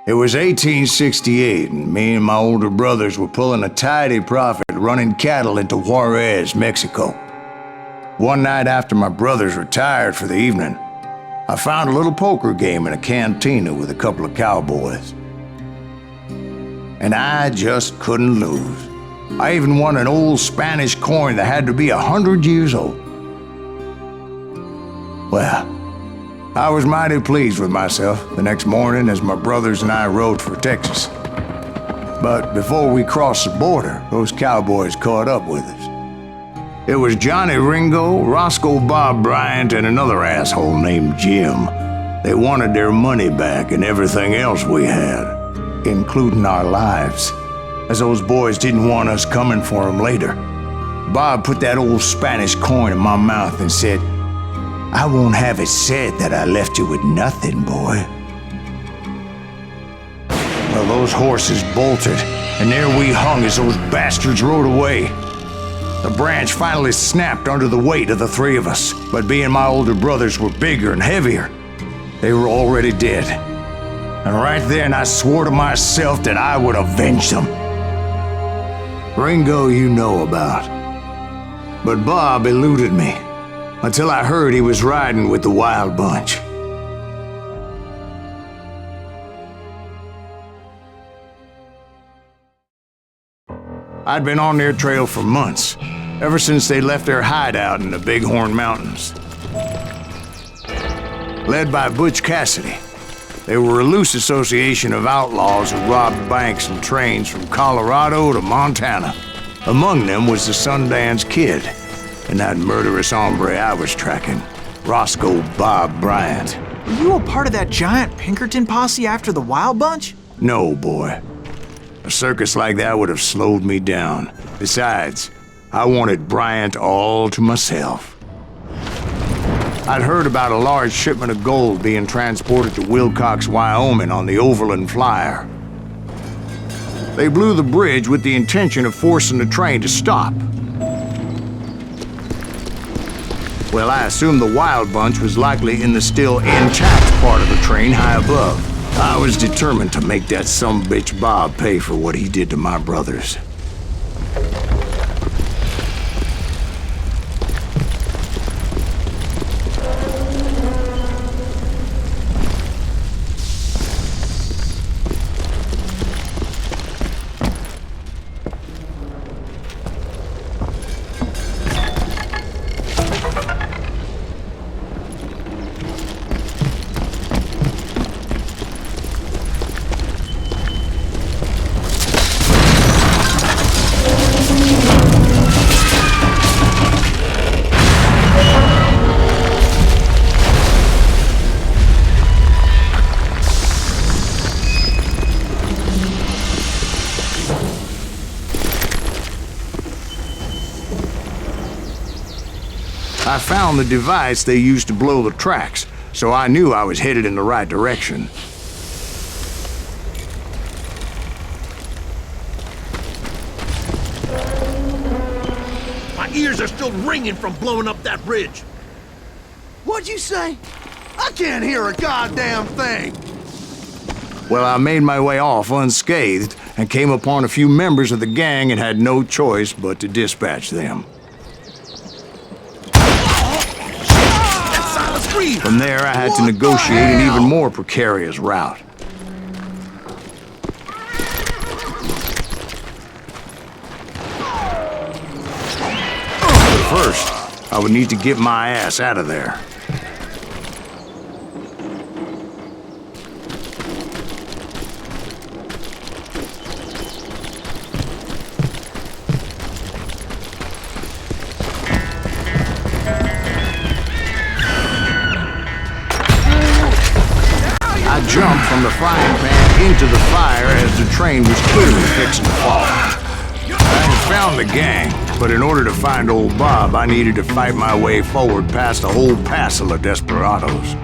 It was 1868, and me and my older brothers were pulling a tidy profit running cattle into Juarez, Mexico. One night after my brothers retired for the evening, I found a little poker game in a cantina with a couple of cowboys. And I just couldn't lose. I even won an old Spanish coin that had to be 100 years old. Well, I was mighty pleased with myself the next morning as my brothers and I rode for Texas. But before we crossed the border, those cowboys caught up with us. It was Johnny Ringo, Roscoe Bob Bryant, and another asshole named Jim. They wanted their money back and everything else we had, including our lives, as those boys didn't want us coming for them later. Bob put that old Spanish coin in my mouth and said, "I won't have it said that I left you with nothing, boy." Well, those horses bolted, and there we hung as those bastards rode away. The branch finally snapped under the weight of the three of us, but being my older brothers were bigger and heavier, they were already dead. And right then I swore to myself that I would avenge them. Ringo you know about. But Bob eluded me, until I heard he was riding with the Wild Bunch. I'd been on their trail for months, ever since they left their hideout in the Bighorn Mountains. Led by Butch Cassidy, they were a loose association of outlaws who robbed banks and trains from Colorado to Montana. Among them was the Sundance Kid, and that murderous hombre I was tracking, Roscoe Bob Bryant. Were you a part of that giant Pinkerton posse after the Wild Bunch? No, boy. A circus like that would have slowed me down. Besides, I wanted Bryant all to myself. I'd heard about a large shipment of gold being transported to Wilcox, Wyoming on the Overland Flyer. They blew the bridge with the intention of forcing the train to stop. Well, I assumed the Wild Bunch was likely in the still intact part of the train high above. I was determined to make that sumbitch Bob pay for what he did to my brothers. I found the device they used to blow the tracks, so I knew I was headed in the right direction. My ears are still ringing from blowing up that bridge. What'd you say? I can't hear a goddamn thing! Well, I made my way off unscathed and came upon a few members of the gang and had no choice but to dispatch them. From there, I had to negotiate an even more precarious route. But first, I would need to get my ass out of there. I jumped from the frying pan into the fire as the train was clearly fixing to fall. I had found the gang, but in order to find old Bob, I needed to fight my way forward past a whole passel of desperados.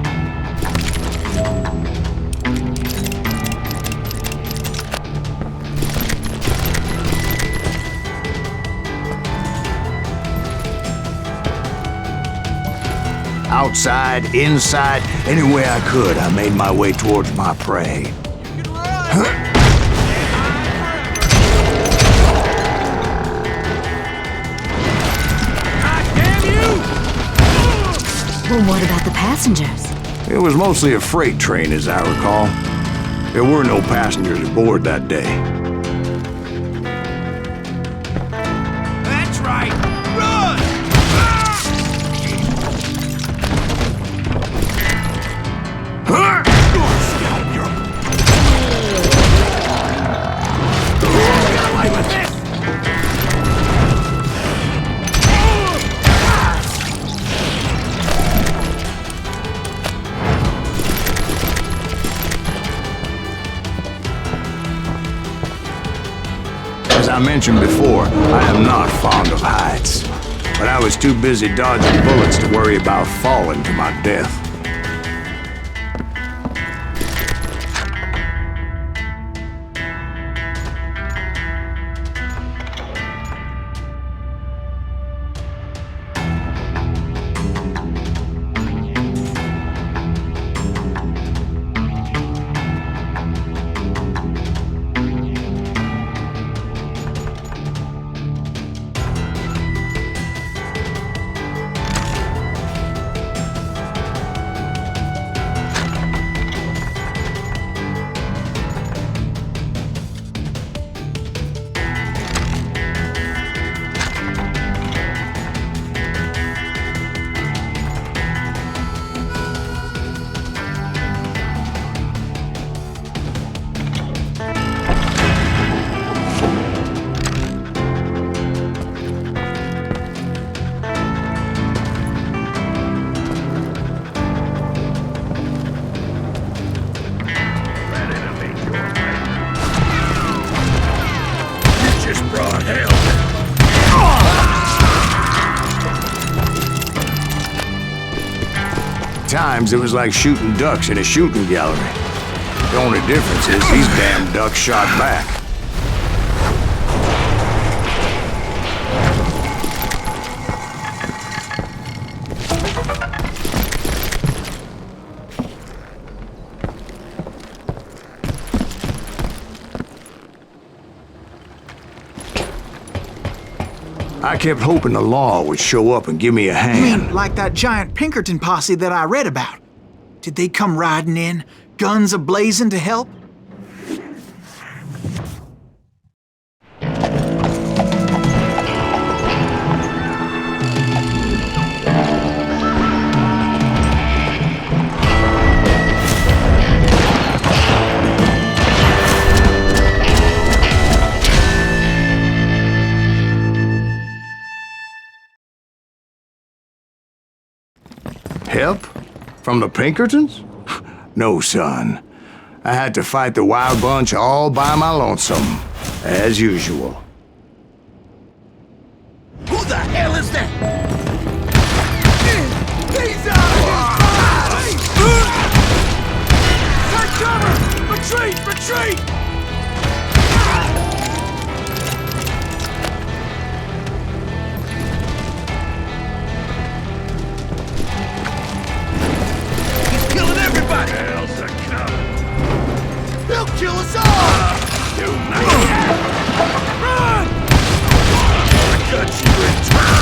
Outside, inside, any way I could, I made my way towards my prey. You can run! Well, what about the passengers? It was mostly a freight train, as I recall. There were no passengers aboard that day. That's right! Run! Get away with this! As I mentioned before, I am not fond of heights. But I was too busy dodging bullets to worry about falling to my death. Times it was like shooting ducks in a shooting gallery. The only difference is these damn ducks shot back. I kept hoping the law would show up and give me a You hand. mean like that giant Pinkerton posse that I read about? Did they come riding in, guns a-blazing to help? Help? From the Pinkertons? No, son. I had to fight the wild bunch all by my lonesome, as usual. Who the hell is that? He's out of his mind! Take cover! Retreat! Retreat! He's killing everybody! Hell's a coming! He'll kill us all! You maniac! Run! I got you in time!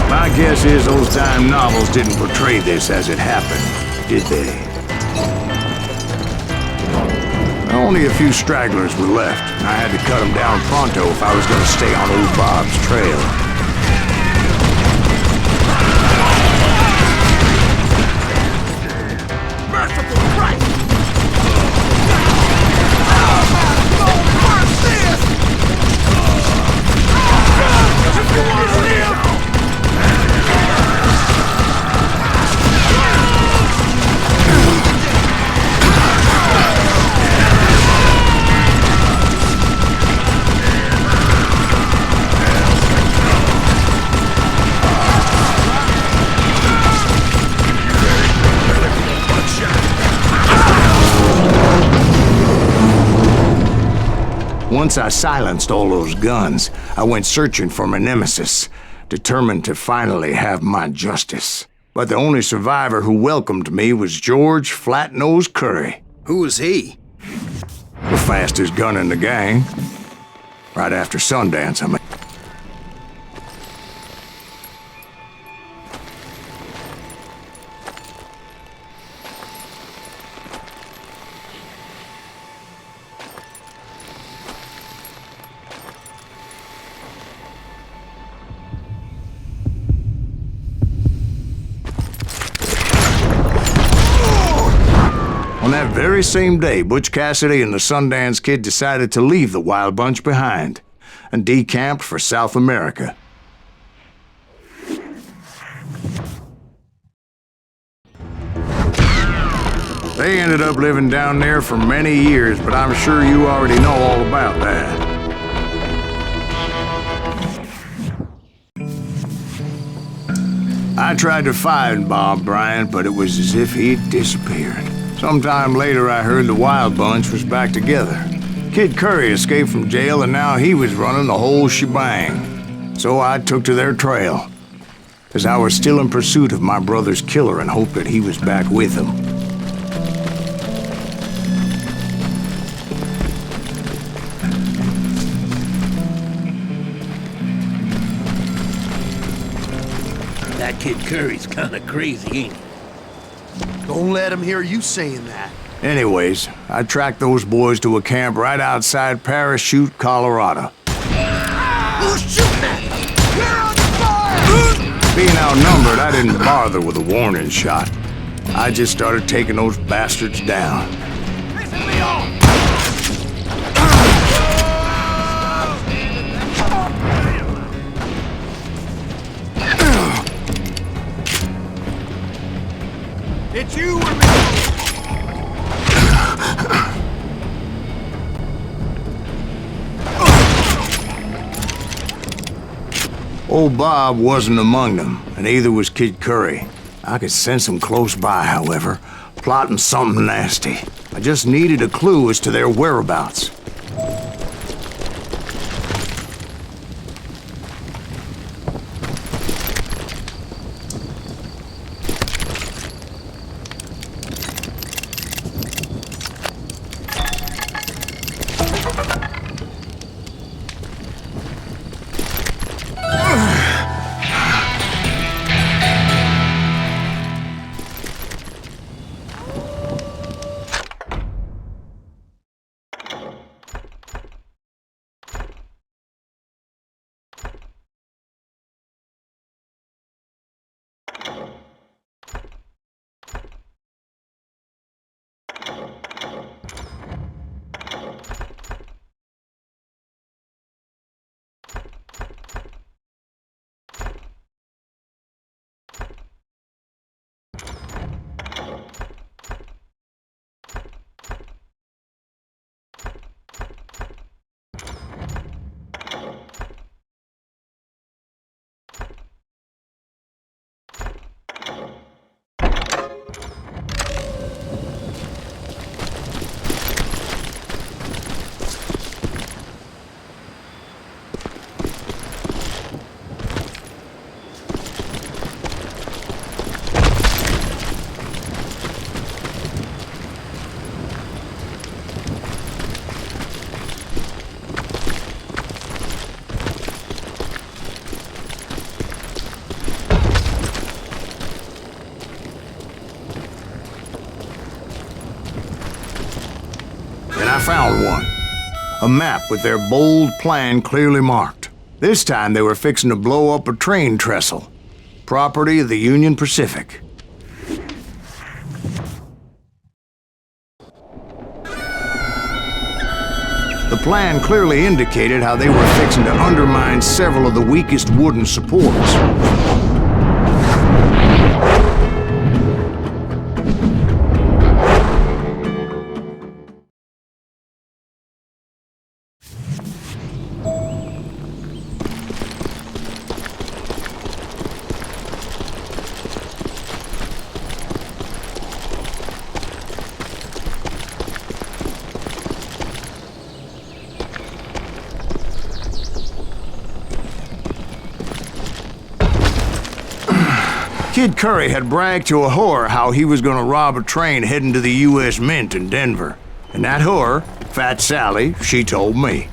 My guess is those dime novels didn't portray this as it happened, did they? Only a few stragglers were left, and I had to cut them down pronto if I was going to stay on old Bob's trail. Merciful Christ! Once I silenced all those guns, I went searching for my nemesis, determined to finally have my justice. But the only survivor who welcomed me was George Flat-Nose Curry. Who was he? The fastest gun in the gang. Right after Sundance, I mean. On that very same day, Butch Cassidy and the Sundance Kid decided to leave the Wild Bunch behind and decamped for South America. They ended up living down there for many years, but I'm sure you already know all about that. I tried to find Bob Bryant, but it was as if he'd disappeared. Sometime later, I heard the Wild Bunch was back together. Kid Curry escaped from jail, and now he was running the whole shebang. So I took to their trail, as I was still in pursuit of my brother's killer and hoped that he was back with him. That Kid Curry's kinda crazy, ain't he? Don't let him hear you saying that. Anyways, I tracked those boys to a camp right outside Parachute, Colorado. Who's shooting at you? You're under fire! Being outnumbered, I didn't bother with a warning shot. I just started taking those bastards down. Pissing me off! It's you or me! Old Bob wasn't among them, and neither was Kid Curry. I could sense him close by, however, plotting something nasty. I just needed a clue as to their whereabouts. I found one. A map with their bold plan clearly marked. This time they were fixing to blow up a train trestle. Property of the Union Pacific. The plan clearly indicated how they were fixing to undermine several of the weakest wooden supports. Kid Curry had bragged to a whore how he was gonna rob a train heading to the U.S. Mint in Denver. And that whore, Fat Sally, she told me.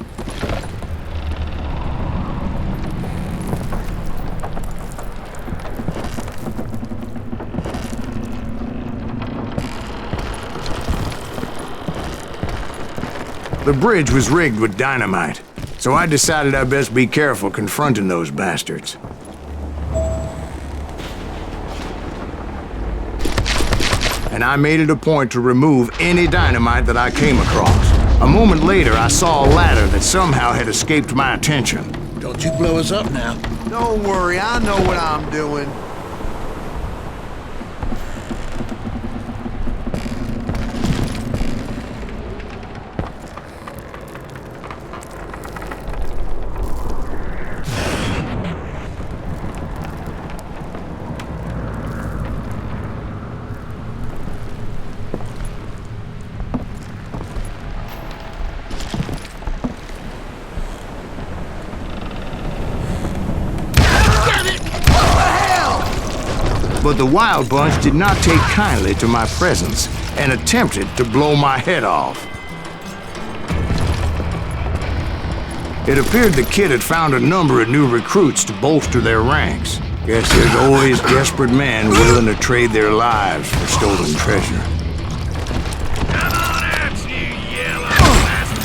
The bridge was rigged with dynamite, so I decided I'd best be careful confronting those bastards. And I made it a point to remove any dynamite that I came across. A moment later, I saw a ladder that somehow had escaped my attention. Don't you blow us up now. Don't worry, I know what I'm doing. But the Wild Bunch did not take kindly to my presence and attempted to blow my head off. It appeared the kid had found a number of new recruits to bolster their ranks. Guess there's always desperate men willing to trade their lives for stolen treasure. Come on out, you yellow bastard!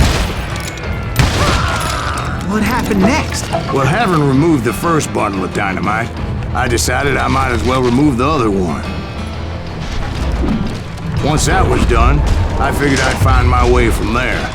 What happened next? Well, having removed the first bundle of dynamite, I decided I might as well remove the other one. Once that was done, I figured I'd find my way from there.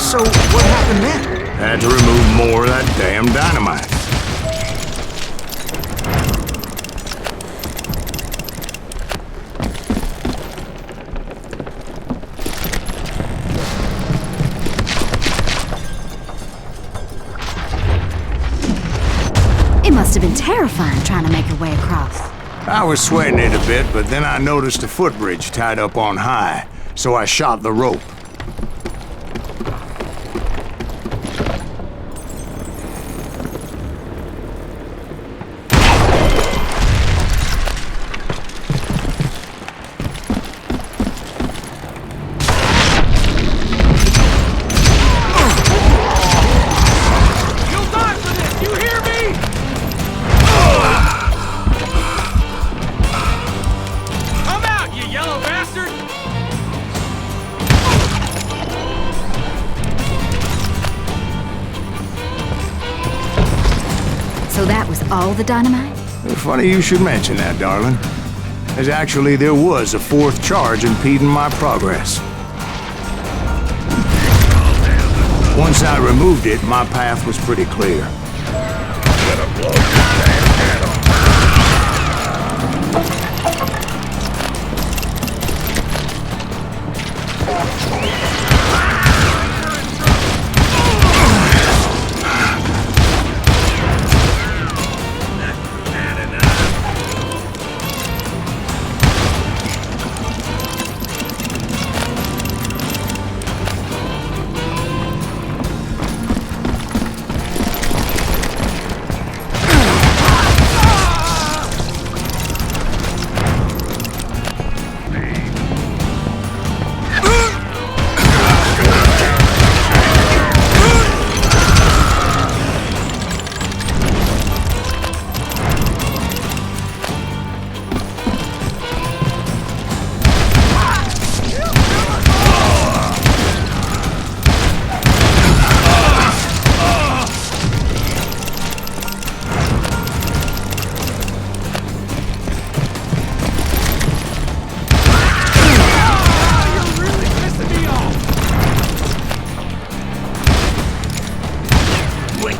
So, what happened then? Had to remove more of that damn dynamite. It must have been terrifying trying to make your way across. I was sweating it a bit, but then I noticed a footbridge tied up on high, so I shot the rope. So that was all the dynamite? Funny you should mention that, darling. As actually there was a fourth charge impeding my progress. Once I removed it, my path was pretty clear.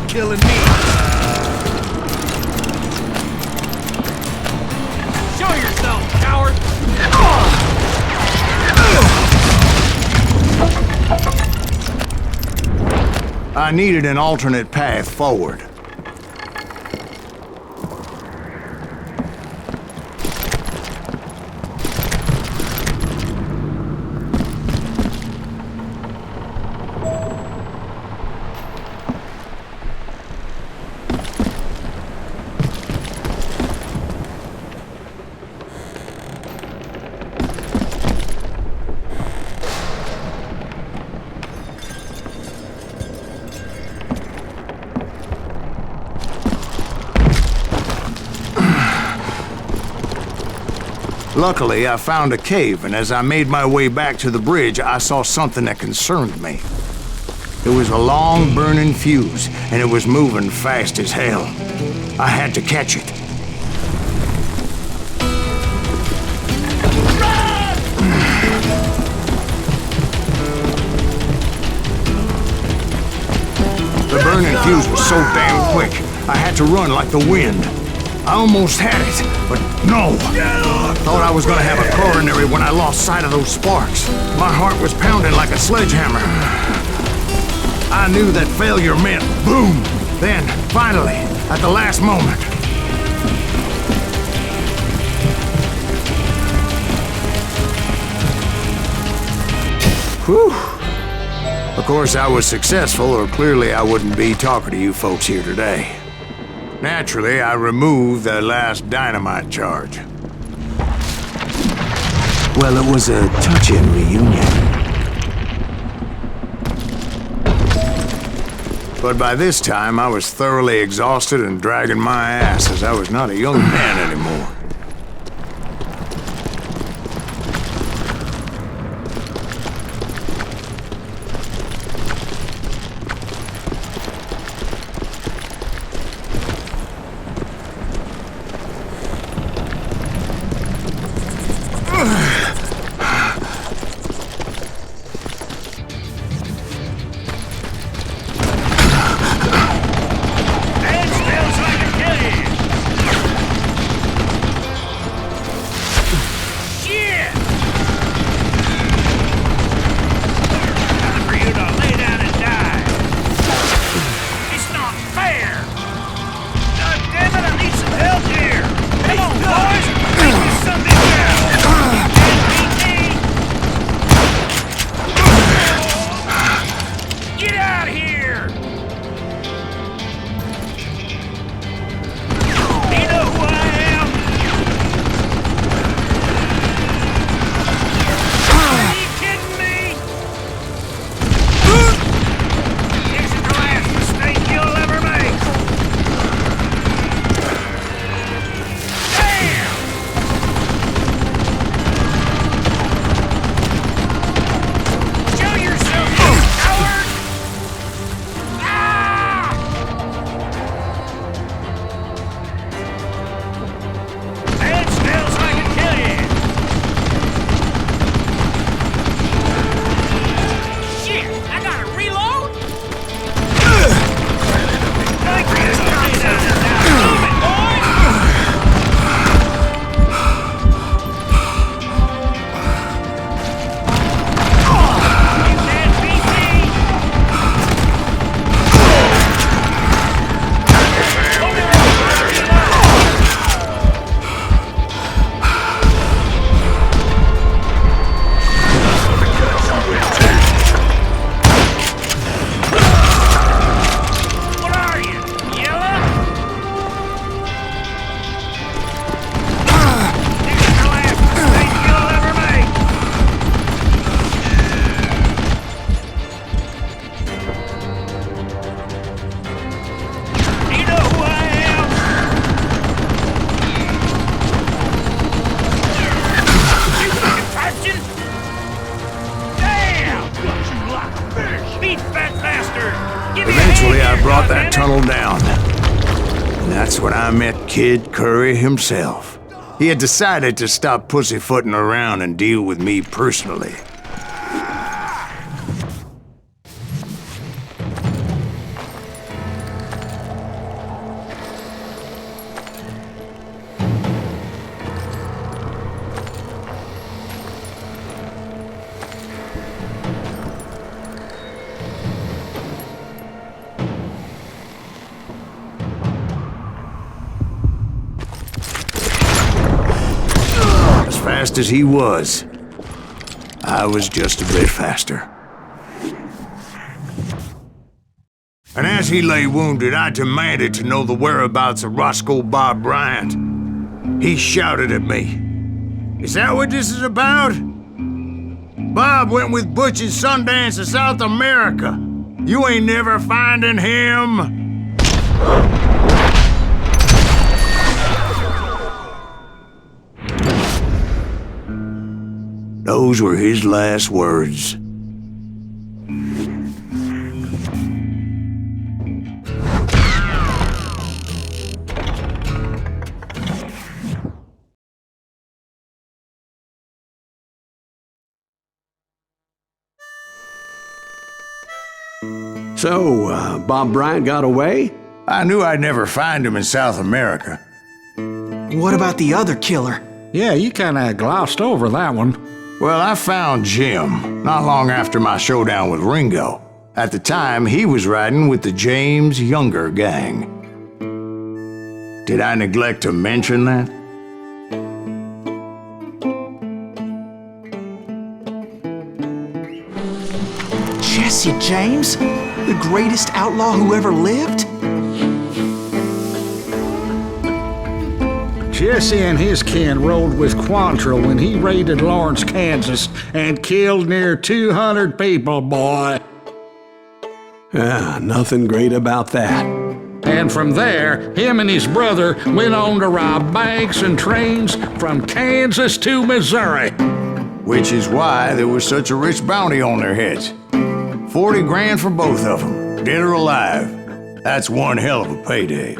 killing me. Show yourself, coward! I needed an alternate path forward. Luckily, I found a cave, and as I made my way back to the bridge, I saw something that concerned me. It was a long, burning fuse, and it was moving fast as hell. I had to catch it. The burning fuse was so damn quick, I had to run like the wind. I almost had it, but no. I thought I was gonna have a coronary when I lost sight of those sparks. My heart was pounding like a sledgehammer. I knew that failure meant boom. Then, finally, at the last moment. Whew. Of course, I was successful, or clearly I wouldn't be talking to you folks here today. Naturally, I removed the last dynamite charge. Well, it was a touching reunion. But by this time, I was thoroughly exhausted and dragging my ass as I was not a young man anymore. Eventually, I brought that tunnel down. And that's when I met Kid Curry himself. He had decided to stop pussyfooting around and deal with me personally. fast as he was. I was just a bit faster. And as he lay wounded, I demanded to know the whereabouts of Roscoe Bob Bryant. He shouted at me, "Is that what this is about? Bob went with Butch and Sundance to South America. You ain't never finding him." Those were his last words. So, Bob Bryant got away? I knew I'd never find him in South America. What about the other killer? Yeah, you kinda glossed over that one. Well, I found Jim not long after my showdown with Ringo. At the time, he was riding with the James Younger gang. Did I neglect to mention that? Jesse James? The greatest outlaw who ever lived? Jesse and his kin rode with Quantrill when he raided Lawrence, Kansas, and killed near 200 people, boy. Nothing great about that. And from there, him and his brother went on to rob banks and trains from Kansas to Missouri. Which is why there was such a rich bounty on their heads. 40 grand for both of them, dead or alive. That's one hell of a payday.